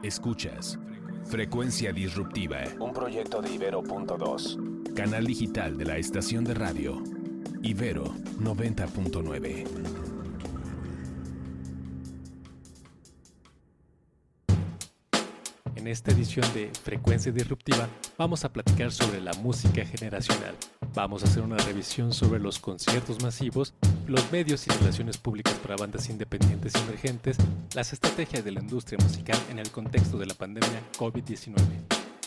Escuchas Frecuencia Disruptiva, un proyecto de Ibero.2, canal digital de la estación de radio Ibero 90.9. En esta edición de Frecuencia Disruptiva vamos a platicar sobre la música generacional. Vamos a hacer una revisión sobre los conciertos masivos, los medios y relaciones públicas para bandas independientes y emergentes, las estrategias de la industria musical en el contexto de la pandemia COVID-19.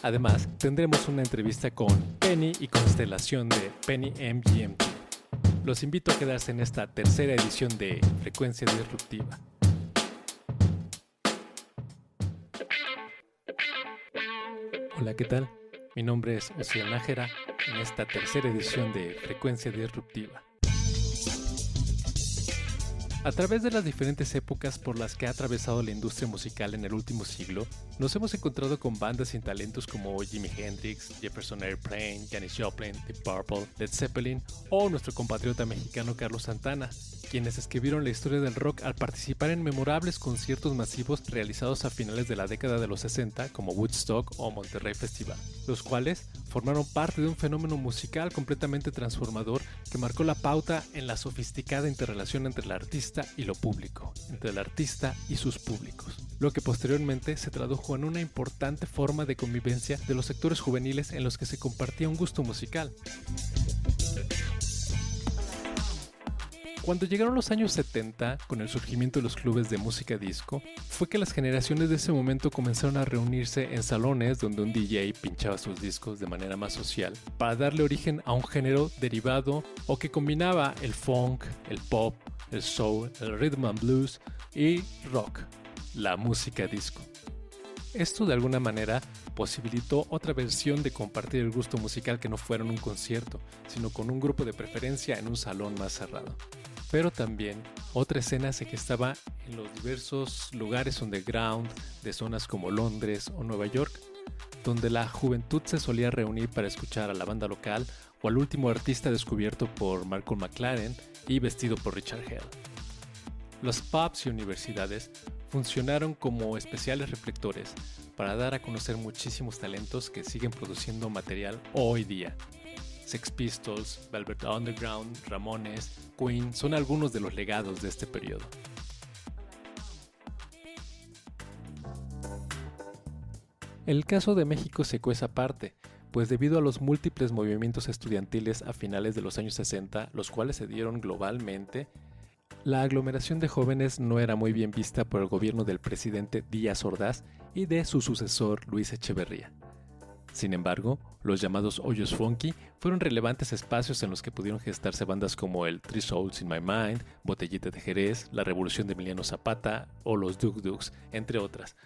Además, tendremos una entrevista con Penny y Constelación de Penny MGMT. Los invito a quedarse en esta tercera edición de Frecuencia Disruptiva. Hola, ¿qué tal? Mi nombre es Osiel Nájera en esta tercera edición de Frecuencia Disruptiva. A través de las diferentes épocas por las que ha atravesado la industria musical en el último siglo, nos hemos encontrado con bandas sin talentos como Jimi Hendrix, Jefferson Airplane, Janis Joplin, Deep Purple, Led Zeppelin o nuestro compatriota mexicano Carlos Santana, quienes escribieron la historia del rock al participar en memorables conciertos masivos realizados a finales de la década de los 60 como Woodstock o Monterrey Festival, los cuales formaron parte de un fenómeno musical completamente transformador que marcó la pauta en la sofisticada interrelación entre el artista y lo público, entre el artista y sus públicos, lo que posteriormente se tradujo en una importante forma de convivencia de los sectores juveniles en los que se compartía un gusto musical. Cuando llegaron los años 70, con el surgimiento de los clubes de música disco, fue que las generaciones de ese momento comenzaron a reunirse en salones donde un DJ pinchaba sus discos de manera más social, para darle origen a un género derivado o que combinaba el funk, el pop, el soul, el rhythm and blues y rock, la música disco. Esto de alguna manera posibilitó otra versión de compartir el gusto musical que no fuera en un concierto, sino con un grupo de preferencia en un salón más cerrado. Pero también otra escena se gestaba en los diversos lugares underground de zonas como Londres o Nueva York, donde la juventud se solía reunir para escuchar a la banda local o al último artista descubierto por Malcolm McLaren y vestido por Richard Hell. Los pubs y universidades funcionaron como especiales reflectores para dar a conocer muchísimos talentos que siguen produciendo material hoy día. Sex Pistols, Velvet Underground, Ramones, Queen son algunos de los legados de este periodo. El caso de México se cuece aparte, pues debido a los múltiples movimientos estudiantiles a finales de los años 60, los cuales se dieron globalmente, la aglomeración de jóvenes no era muy bien vista por el gobierno del presidente Díaz Ordaz y de su sucesor Luis Echeverría. Sin embargo, los llamados hoyos funky fueron relevantes espacios en los que pudieron gestarse bandas como el Three Souls in My Mind, Botellita de Jerez, La Revolución de Emiliano Zapata o los Duk Duks, entre otras,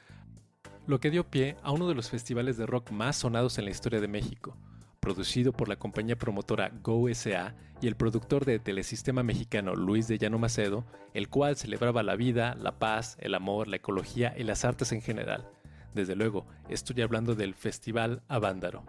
lo que dio pie a uno de los festivales de rock más sonados en la historia de México, producido por la compañía promotora Go S.A. y el productor de Telesistema Mexicano Luis de Llano Macedo, el cual celebraba la vida, la paz, el amor, la ecología y las artes en general. Desde luego, estoy hablando del Festival Avándaro.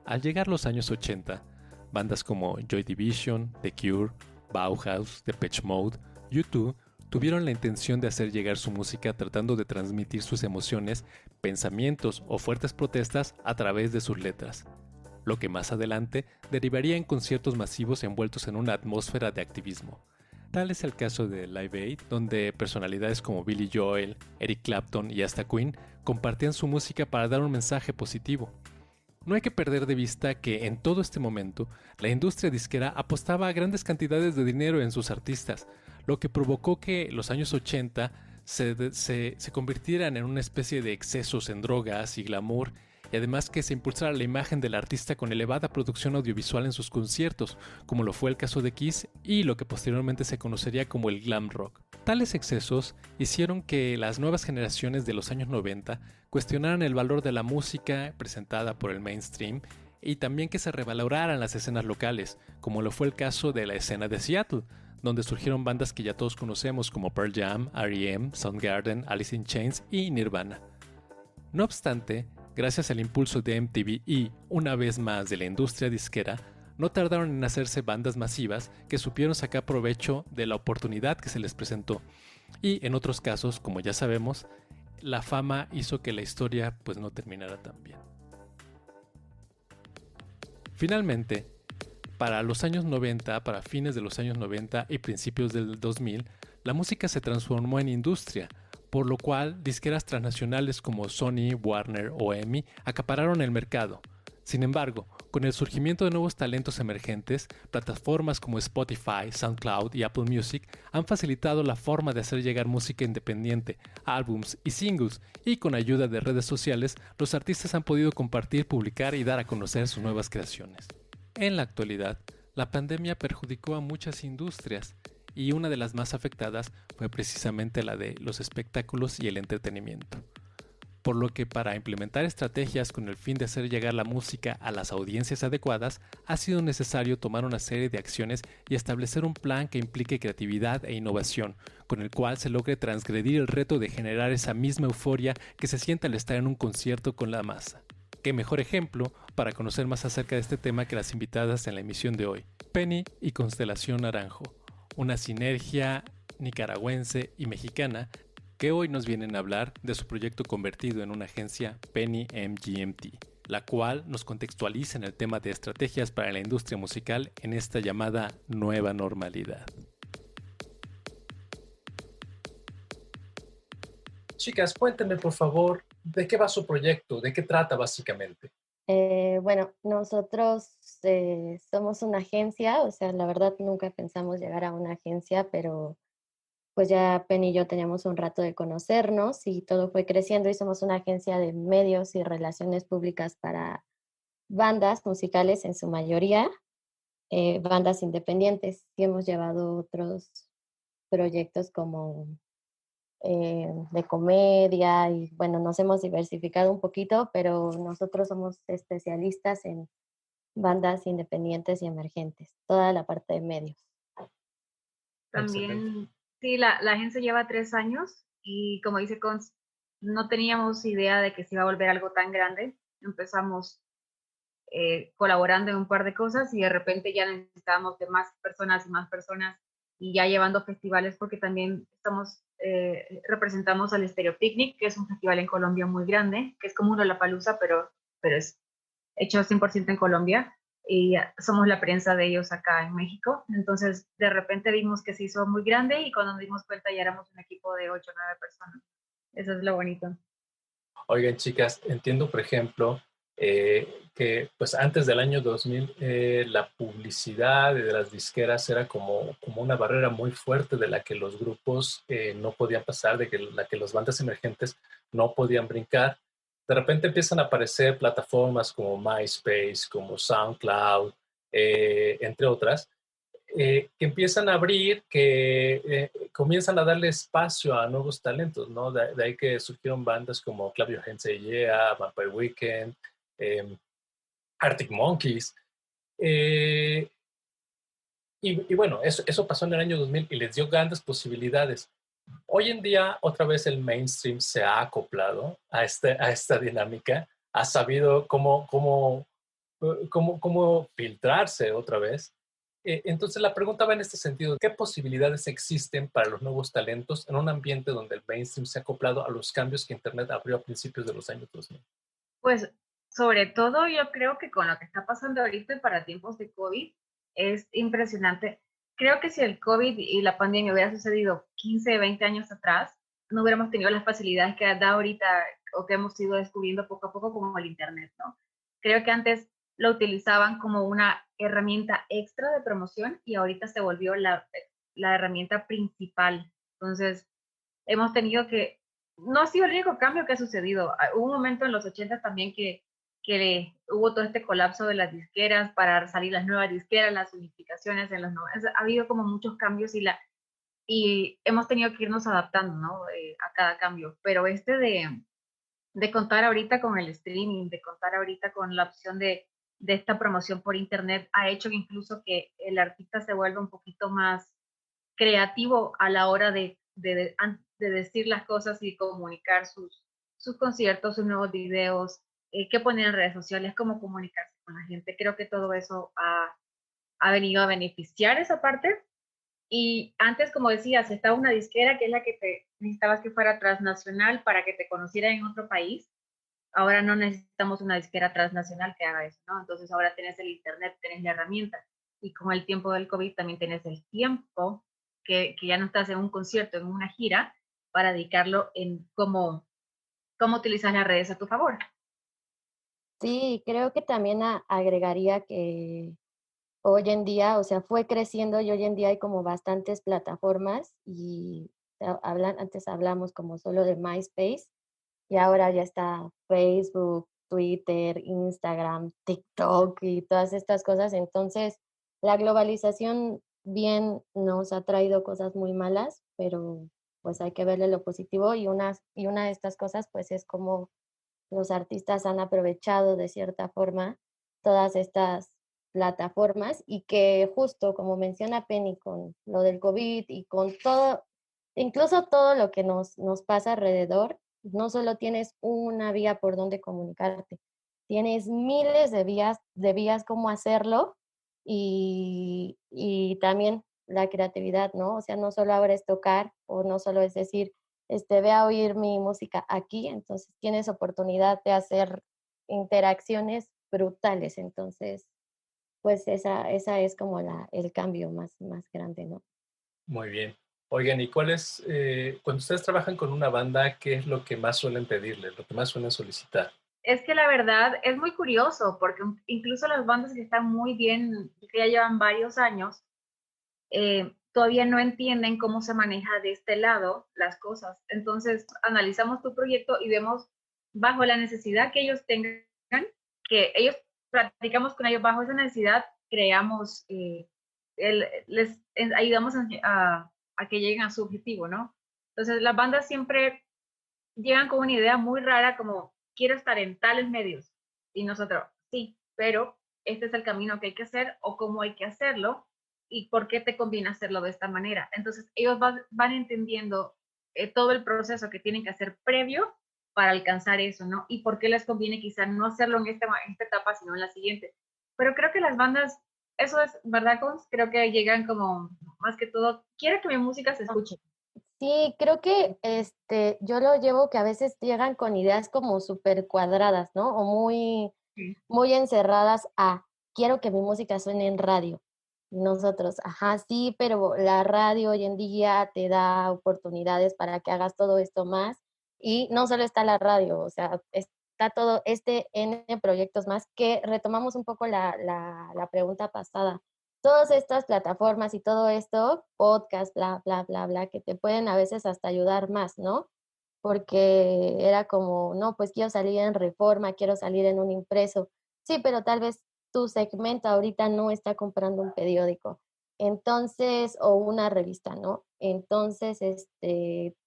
Al llegar los años 80, bandas como Joy Division, The Cure, Bauhaus, Depeche Mode, U2 tuvieron la intención de hacer llegar su música tratando de transmitir sus emociones, pensamientos o fuertes protestas a través de sus letras, lo que más adelante derivaría en conciertos masivos envueltos en una atmósfera de activismo. Tal es el caso de Live Aid, donde personalidades como Billy Joel, Eric Clapton y hasta Queen compartían su música para dar un mensaje positivo. No hay que perder de vista que en todo este momento, la industria disquera apostaba a grandes cantidades de dinero en sus artistas, lo que provocó que los años 80 se convirtieran en una especie de excesos en drogas y glamour, y además que se impulsara la imagen del artista con elevada producción audiovisual en sus conciertos, como lo fue el caso de Kiss y lo que posteriormente se conocería como el glam rock. Tales excesos hicieron que las nuevas generaciones de los años 90 cuestionaran el valor de la música presentada por el mainstream y también que se revaloraran las escenas locales, como lo fue el caso de la escena de Seattle, donde surgieron bandas que ya todos conocemos como Pearl Jam, R.E.M., Soundgarden, Alice in Chains y Nirvana. No obstante, gracias al impulso de MTV y, una vez más, de la industria disquera, no tardaron en hacerse bandas masivas que supieron sacar provecho de la oportunidad que se les presentó. Y en otros casos, como ya sabemos, la fama hizo que la historia pues no terminara tan bien. Finalmente, para los años 90, para fines de los años 90 y principios del 2000, la música se transformó en industria, por lo cual disqueras transnacionales como Sony, Warner o EMI acapararon el mercado. Sin embargo, con el surgimiento de nuevos talentos emergentes, plataformas como Spotify, SoundCloud y Apple Music han facilitado la forma de hacer llegar música independiente, álbums y singles, y con ayuda de redes sociales, los artistas han podido compartir, publicar y dar a conocer sus nuevas creaciones. En la actualidad, la pandemia perjudicó a muchas industrias, y una de las más afectadas fue precisamente la de los espectáculos y el entretenimiento. Por lo que para implementar estrategias con el fin de hacer llegar la música a las audiencias adecuadas, ha sido necesario tomar una serie de acciones y establecer un plan que implique creatividad e innovación, con el cual se logre transgredir el reto de generar esa misma euforia que se siente al estar en un concierto con la masa. Qué mejor ejemplo para conocer más acerca de este tema que las invitadas en la emisión de hoy, Penny y Constelación Naranjo, una sinergia nicaragüense y mexicana que hoy nos vienen a hablar de su proyecto convertido en una agencia Penny MGMT, la cual nos contextualiza en el tema de estrategias para la industria musical en esta llamada nueva normalidad. Chicas, cuéntenme por favor, ¿de qué va su proyecto? ¿De qué trata básicamente? Bueno, nosotros somos una agencia, o sea, la verdad nunca pensamos llegar a una agencia, pero pues ya Penny y yo teníamos un rato de conocernos y todo fue creciendo y somos una agencia de medios y relaciones públicas para bandas musicales en su mayoría, bandas independientes. Y hemos llevado otros proyectos como de comedia y bueno, nos hemos diversificado un poquito, pero nosotros somos especialistas en bandas independientes y emergentes, toda la parte de medios. También, sí, la agencia lleva 3 años y como dice Cons, no teníamos idea de que se iba a volver algo tan grande. Empezamos colaborando en un par de cosas y de repente ya necesitábamos de más personas y más personas y ya llevando festivales porque también representamos al Stereo Picnic, que es un festival en Colombia muy grande, que es como un Lollapalooza, pero es hecho 100% en Colombia y somos la prensa de ellos acá en México. Entonces, de repente vimos que se hizo muy grande y cuando nos dimos cuenta ya éramos un equipo de 8 o 9 personas. Eso es lo bonito. Oigan, chicas, entiendo, por ejemplo, que pues antes del año 2000 la publicidad de las disqueras era como una barrera muy fuerte de la que los grupos no podían pasar, la que las bandas emergentes no podían brincar. De repente empiezan a aparecer plataformas como MySpace, como SoundCloud, entre otras, que empiezan a abrir, que comienzan a darle espacio a nuevos talentos, ¿no? De ahí que surgieron bandas como Clap Your Hands and Yeah, Vampire Weekend, Arctic Monkeys. Y bueno, eso pasó en el año 2000 y les dio grandes posibilidades. Hoy en día, otra vez el mainstream se ha acoplado a esta dinámica, ha sabido cómo filtrarse otra vez. Entonces la pregunta va en este sentido: ¿qué posibilidades existen para los nuevos talentos en un ambiente donde el mainstream se ha acoplado a los cambios que Internet abrió a principios de los años 2000? Pues sobre todo yo creo que con lo que está pasando ahorita y para tiempos de COVID es impresionante. Creo que si el COVID y la pandemia hubiera sucedido 15, 20 años atrás, no hubiéramos tenido las facilidades que da ahorita o que hemos ido descubriendo poco a poco como el Internet, ¿no? Creo que antes lo utilizaban como una herramienta extra de promoción y ahorita se volvió la herramienta principal. Entonces, hemos tenido que, no ha sido el único cambio que ha sucedido. Hubo un momento en los 80 también que hubo todo este colapso de las disqueras para salir las nuevas disqueras, las unificaciones en los 90. Ha habido como muchos cambios y hemos tenido que irnos adaptando, ¿no? A cada cambio. Pero de contar ahorita con el streaming, de contar ahorita con la opción de esta promoción por internet, ha hecho incluso que el artista se vuelva un poquito más creativo a la hora de decir las cosas y comunicar sus conciertos, sus nuevos videos, qué poner en redes sociales, cómo comunicarse con la gente. Creo que todo eso ha venido a beneficiar esa parte Y antes, como decías, estaba una disquera que es la que te necesitabas que fuera transnacional para que te conociera en otro país. Ahora no necesitamos una disquera transnacional que haga eso, ¿no? Entonces ahora tienes el internet, tienes la herramienta. Y con el tiempo del COVID también tienes el tiempo que ya no estás en un concierto, en una gira, para dedicarlo en cómo utilizas las redes a tu favor. Sí, creo que también agregaría que hoy en día, o sea, fue creciendo y hoy en día hay como bastantes plataformas y antes hablamos como solo de MySpace y ahora ya está Facebook, Twitter, Instagram, TikTok y todas estas cosas. Entonces, la globalización bien nos ha traído cosas muy malas, pero pues hay que verle lo positivo y una de estas cosas pues es como los artistas han aprovechado de cierta forma todas estas plataformas y que justo como menciona Penny con lo del COVID y con todo, incluso todo lo que nos pasa alrededor, no solo tienes una vía por donde comunicarte, tienes miles de vías cómo hacerlo y también la creatividad, ¿no? O sea, no solo ahora es tocar o no solo es decir, ve a oír mi música aquí, entonces tienes oportunidad de hacer interacciones brutales, entonces, pues esa es como el cambio más grande, ¿no? Muy bien. Oigan, ¿y cuando ustedes trabajan con una banda, qué es lo que más suelen pedirles, lo que más suelen solicitar? Es que la verdad es muy curioso, porque incluso las bandas que están muy bien, que ya llevan varios años, todavía no entienden cómo se maneja de este lado las cosas. Entonces, analizamos tu proyecto y vemos bajo la necesidad que ellos tengan, que ellos platicamos con ellos bajo esa necesidad, creamos, les ayudamos a que lleguen a su objetivo, ¿no? Entonces, las bandas siempre llegan con una idea muy rara como, quiero estar en tales medios. Y nosotros, sí, pero este es el camino que hay que hacer o cómo hay que hacerlo y por qué te conviene hacerlo de esta manera. Entonces, ellos van entendiendo todo el proceso que tienen que hacer previo para alcanzar eso, ¿no? Y por qué les conviene quizá no hacerlo en esta etapa, sino en la siguiente. Pero creo que las bandas, eso es, ¿verdad, Cons? Creo que llegan como, más que todo, quiero que mi música se escuche. Sí, creo que yo lo llevo que a veces llegan con ideas como súper cuadradas, ¿no? O muy encerradas a quiero que mi música suene en radio. Y nosotros, ajá, sí, pero la radio hoy en día te da oportunidades para que hagas todo esto más. Y no solo está la radio, o sea, está todo N proyectos más que retomamos un poco la pregunta pasada. Todas estas plataformas y todo esto, podcast, bla, bla, bla, bla, que te pueden a veces hasta ayudar más, ¿no? Porque era como, no, pues quiero salir en Reforma, quiero salir en un impreso. Sí, pero tal vez tu segmento ahorita no está comprando un periódico. Entonces, o una revista, ¿no? Entonces,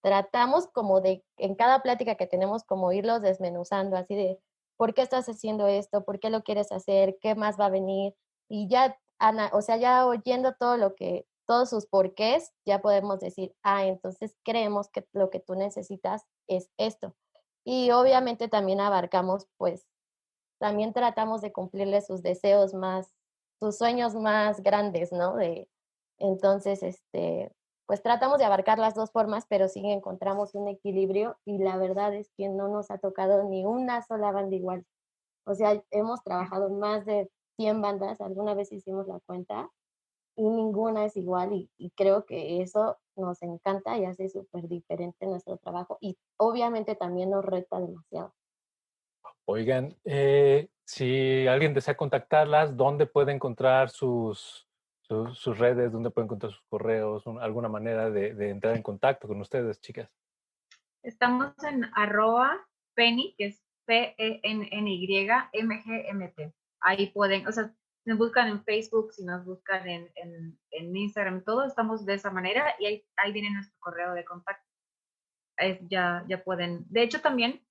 tratamos como de, en cada plática que tenemos, como irlos desmenuzando, así de, ¿por qué estás haciendo esto? ¿Por qué lo quieres hacer? ¿Qué más va a venir? Y ya, o sea, ya oyendo todos sus porqués, ya podemos decir, entonces creemos que lo que tú necesitas es esto. Y obviamente también abarcamos, pues, también tratamos de cumplirle sus deseos sus sueños más grandes, ¿no? Entonces, pues tratamos de abarcar las dos formas, pero sí encontramos un equilibrio y la verdad es que no nos ha tocado ni una sola banda igual. O sea, hemos trabajado más de 100 bandas, alguna vez hicimos la cuenta, y ninguna es igual y creo que eso nos encanta y hace súper diferente nuestro trabajo y obviamente también nos reta demasiado. Oigan, si alguien desea contactarlas, ¿dónde puede encontrar sus redes? ¿Dónde puede encontrar sus correos? ¿Alguna manera de entrar en contacto con ustedes, chicas? Estamos en @Penny, que es PENNYMGMT. Ahí pueden, o sea, si nos buscan en Facebook, si nos buscan en Instagram, todo estamos de esa manera y ahí viene nuestro correo de contacto. Ya pueden. De hecho, también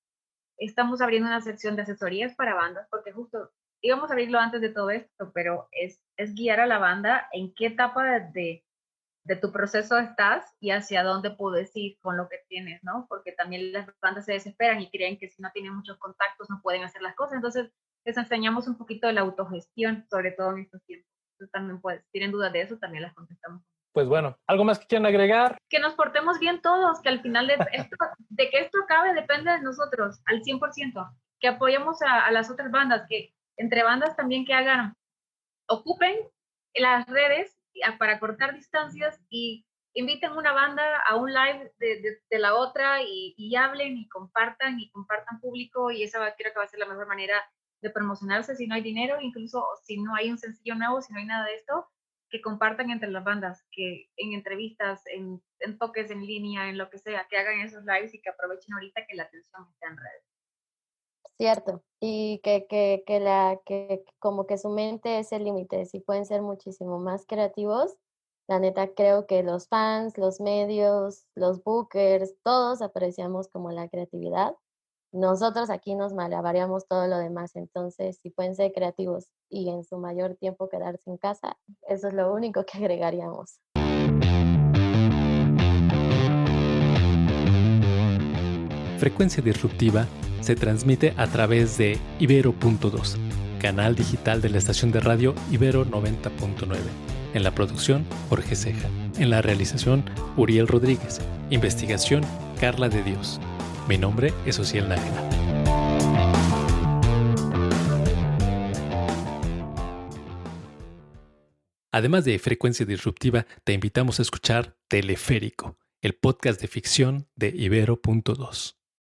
estamos abriendo una sección de asesorías para bandas, porque justo íbamos a abrirlo antes de todo esto, pero es guiar a la banda en qué etapa de tu proceso estás y hacia dónde puedes ir con lo que tienes, ¿no? Porque también las bandas se desesperan y creen que si no tienen muchos contactos no pueden hacer las cosas. Entonces, les enseñamos un poquito de la autogestión, sobre todo en estos tiempos. Entonces, también si tienen dudas de eso, también las contestamos. pues bueno, ¿algo más que quieran agregar? Que nos portemos bien todos, que al final de que esto acabe depende de nosotros, al 100%, que apoyemos a las otras bandas, que entre bandas también que ocupen las redes para cortar distancias y inviten una banda a un live de la otra y hablen y compartan público, y esa creo que va a ser la mejor manera de promocionarse si no hay dinero, incluso si no hay un sencillo nuevo, si no hay nada de esto, que compartan entre las bandas, que en entrevistas, en toques en línea, en lo que sea, que hagan esos lives y que aprovechen ahorita que la atención está en redes. Cierto, y que como que su mente es el límite, si pueden ser muchísimo más creativos. La neta, creo que los fans, los medios, los bookers, todos apreciamos como la creatividad. Nosotros aquí nos malabareamos todo lo demás, entonces si pueden ser creativos y en su mayor tiempo quedarse en casa, eso es lo único que agregaríamos. Frecuencia Disruptiva se transmite a través de Ibero.2, canal digital de la estación de radio Ibero 90.9. En la producción, Jorge Ceja. En la realización, Uriel Rodríguez. Investigación, Carla de Dios. Mi nombre es Ociel Nájera. Además de Frecuencia Disruptiva, te invitamos a escuchar Teleférico, el podcast de ficción de Ibero.2.